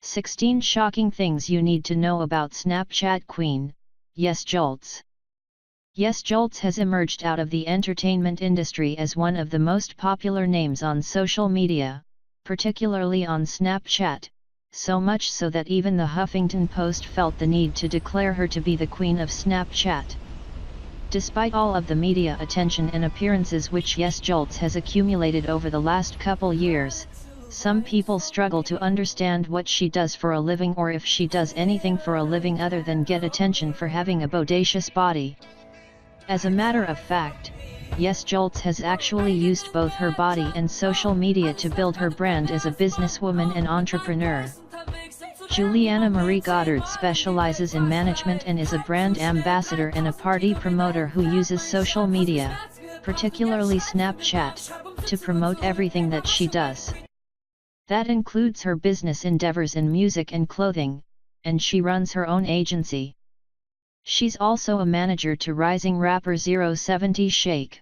16 Shocking Things You Need to Know About Snapchat Queen, YesJulz. YesJulz has emerged out of the entertainment industry as one of the most popular names on social media, particularly on Snapchat, so much so that even the Huffington Post felt the need to declare her to be the queen of Snapchat. Despite all of the media attention and appearances which YesJulz has accumulated over the last couple years, some people struggle to understand what she does for a living or if she does anything for a living other than get attention for having a bodacious body. As a matter of fact, YesJulz has actually used both her body and social media to build her brand as a businesswoman and entrepreneur. Juliana Marie Goddard specializes in management and is a brand ambassador and a party promoter who uses social media, particularly Snapchat, to promote everything that she does. That includes her business endeavors in music and clothing, and she runs her own agency. She's also a manager to rising rapper 070 Shake.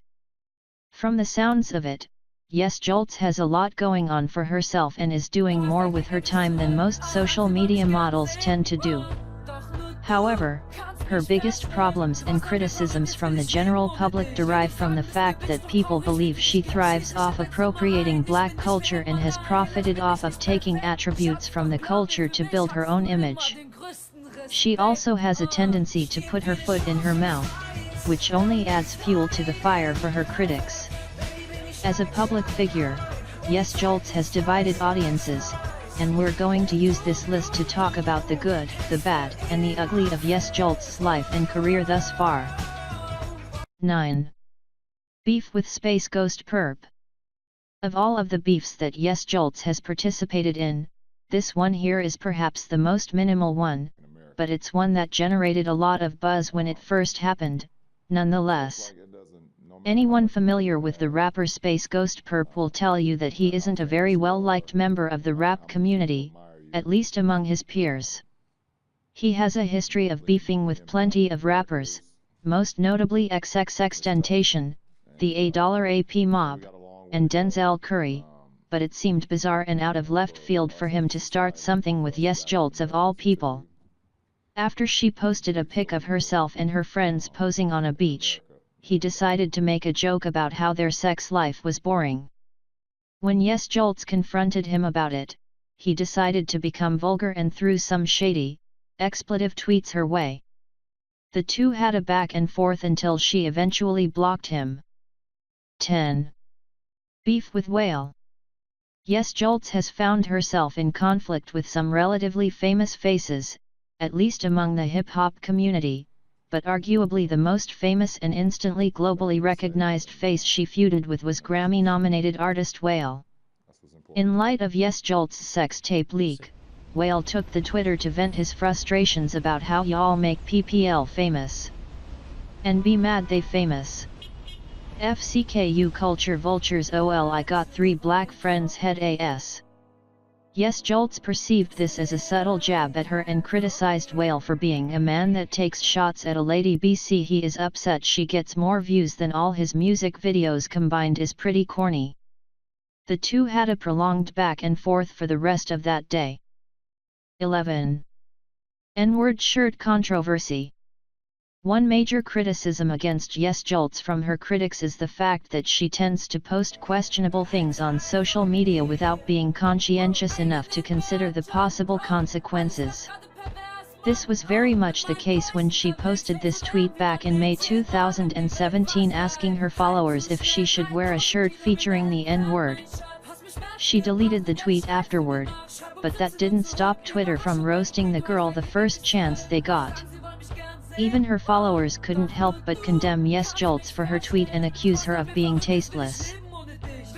From the sounds of it, YesJulz has a lot going on for herself and is doing more with her time than most social media models tend to do. However, her biggest problems and criticisms from the general public derive from the fact that people believe she thrives off appropriating black culture and has profited off of taking attributes from the culture to build her own image. She also has a tendency to put her foot in her mouth, which only adds fuel to the fire for her critics. As a public figure, YesJulz has divided audiences, and we're going to use this list to talk about the good, the bad, and the ugly of YesJulz's life and career thus far. 9. Beef with Space Ghost Perp. Of all of the beefs that YesJulz has participated in, this one here is perhaps the most minimal one, but it's one that generated a lot of buzz when it first happened, nonetheless. Anyone familiar with the rapper Space Ghost Perp will tell you that he isn't a very well-liked member of the rap community, at least among his peers. He has a history of beefing with plenty of rappers, most notably XXXTentacion, the $AP Mob, and Denzel Curry, but it seemed bizarre and out of left field for him to start something with YesJulz of all people. After she posted a pic of herself and her friends posing on a beach, he decided to make a joke about how their sex life was boring. When YesJulz confronted him about it, he decided to become vulgar and threw some shady, expletive tweets her way. The two had a back and forth until she eventually blocked him. 10. Beef with withwale. YesJulz has found herself in conflict with some relatively famous faces, at least among the hip-hop community, but arguably the most famous and instantly globally recognized face she feuded with was Grammy-nominated artist Wale. In light of YesJulz's sex tape leak, Wale took to Twitter to vent his frustrations about how y'all make PPL famous. And be mad they famous. FCKU culture vultures ol I got 3 black friends head ass. YesJulz perceived this as a subtle jab at her and criticized Wale for being a man that takes shots at a lady. BC he is upset she gets more views than all his music videos combined is pretty corny. The two had a prolonged back and forth for the rest of that day. 11. N-word shirt controversy. One major criticism against YesJulz from her critics is the fact that she tends to post questionable things on social media without being conscientious enough to consider the possible consequences. This was very much the case when she posted this tweet back in May 2017 asking her followers if she should wear a shirt featuring the N-word. She deleted the tweet afterward, but that didn't stop Twitter from roasting the girl the first chance they got. Even her followers couldn't help but condemn YesJulz for her tweet and accuse her of being tasteless.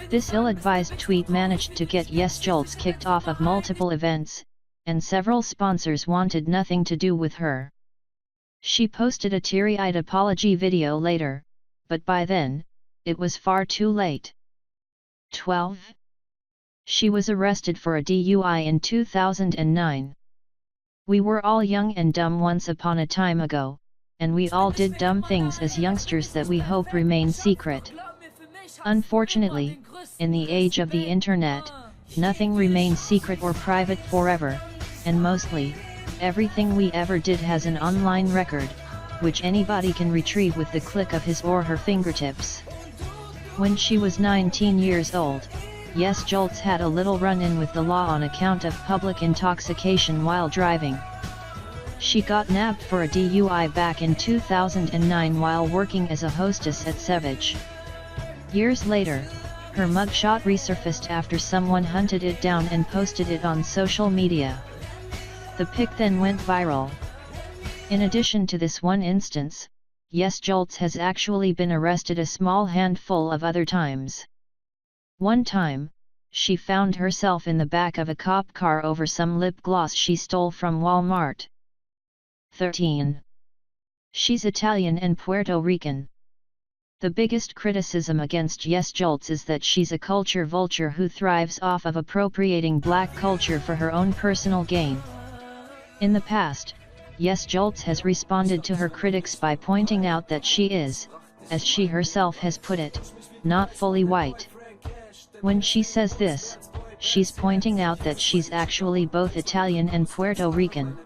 This ill-advised tweet managed to get YesJulz kicked off of multiple events, and several sponsors wanted nothing to do with her. She posted a teary-eyed apology video later, but by then, it was far too late. 12. She was arrested for a DUI in 2009. We were all young and dumb once upon a time ago, and we all did dumb things as youngsters that we hope remain secret. Unfortunately, in the age of the internet, nothing remains secret or private forever, and mostly, everything we ever did has an online record, which anybody can retrieve with the click of his or her fingertips. When she was 19 years old, YesJulz had a little run-in with the law on account of public intoxication while driving. She got nabbed for a DUI back in 2009 while working as a hostess at Savage. Years later, her mugshot resurfaced after someone hunted it down and posted it on social media. The pic then went viral. In addition to this one instance, YesJulz has actually been arrested a small handful of other times. One time, she found herself in the back of a cop car over some lip gloss she stole from Walmart. 13. She's Italian and Puerto Rican. The biggest criticism against YesJulz is that she's a culture vulture who thrives off of appropriating black culture for her own personal gain. In the past, YesJulz has responded to her critics by pointing out that she is, as she herself has put it, not fully white. When she says this, she's pointing out that she's actually both Italian and Puerto Rican.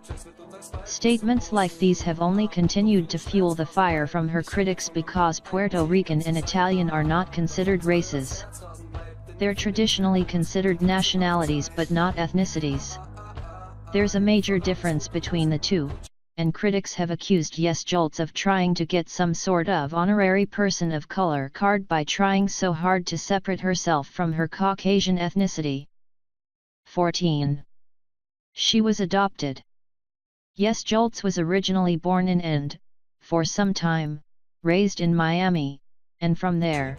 Statements like these have only continued to fuel the fire from her critics because Puerto Rican and Italian are not considered races. They're traditionally considered nationalities but not ethnicities. There's a major difference between the two, and critics have accused YesJulz of trying to get some sort of honorary person of color card by trying so hard to separate herself from her Caucasian ethnicity. 14. She was adopted. YesJulz was originally born in and, for some time, raised in Miami, and from there,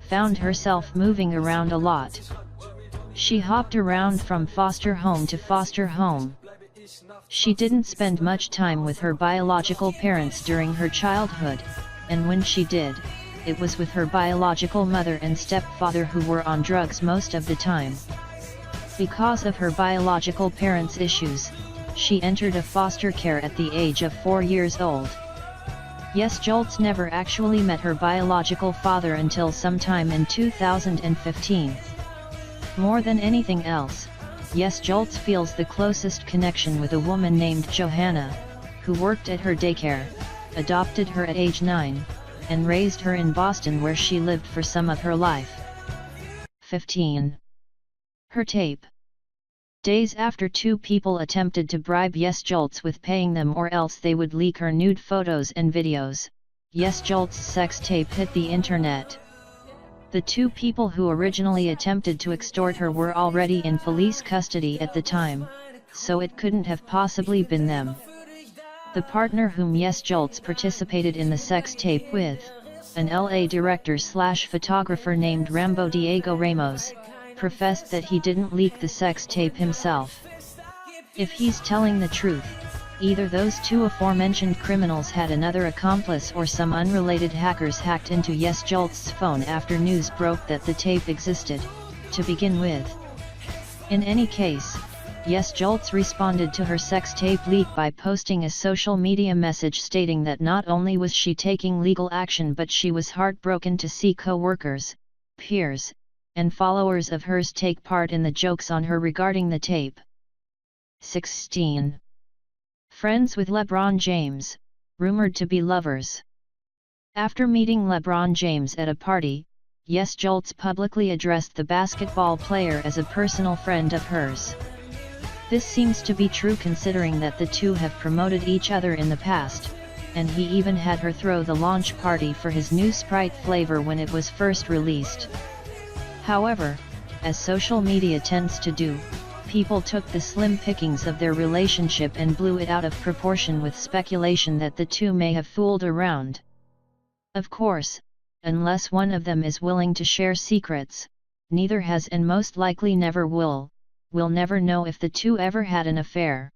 found herself moving around a lot. She hopped around from foster home to foster home. She didn't spend much time with her biological parents during her childhood, and when she did, it was with her biological mother and stepfather who were on drugs most of the time. Because of her biological parents' issues, she entered a foster care at the age of 4 years old. YesJulz never actually met her biological father until sometime in 2015. More than anything else, YesJulz feels the closest connection with a woman named Johanna, who worked at her daycare, adopted her at age 9, and raised her in Boston where she lived for some of her life. 15. Her tape. Days after 2 people attempted to bribe YesJulz with paying them or else they would leak her nude photos and videos, YesJulz's sex tape hit the internet. The 2 people who originally attempted to extort her were already in police custody at the time, so it couldn't have possibly been them. The partner whom YesJulz participated in the sex tape with, an LA director/photographer named Rambo Diego Ramos, professed that he didn't leak the sex tape himself. If he's telling the truth, either those 2 aforementioned criminals had another accomplice or some unrelated hackers hacked into YesJulz's phone after news broke that the tape existed, to begin with. In any case, YesJulz responded to her sex tape leak by posting a social media message stating that not only was she taking legal action but she was heartbroken to see co-workers, peers, and followers of hers take part in the jokes on her regarding the tape. 16. Friends with LeBron James, rumored to be lovers. After meeting LeBron James at a party, YesJulz publicly addressed the basketball player as a personal friend of hers. This seems to be true considering that the two have promoted each other in the past, and he even had her throw the launch party for his new Sprite flavor when it was first released. However, as social media tends to do, people took the slim pickings of their relationship and blew it out of proportion with speculation that the two may have fooled around. Of course, unless one of them is willing to share secrets, neither has and most likely never will. We'll never know if the two ever had an affair.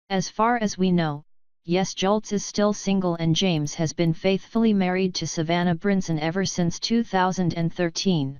As far as we know, YesJulz is still single and James has been faithfully married to Savannah Brinson ever since 2013.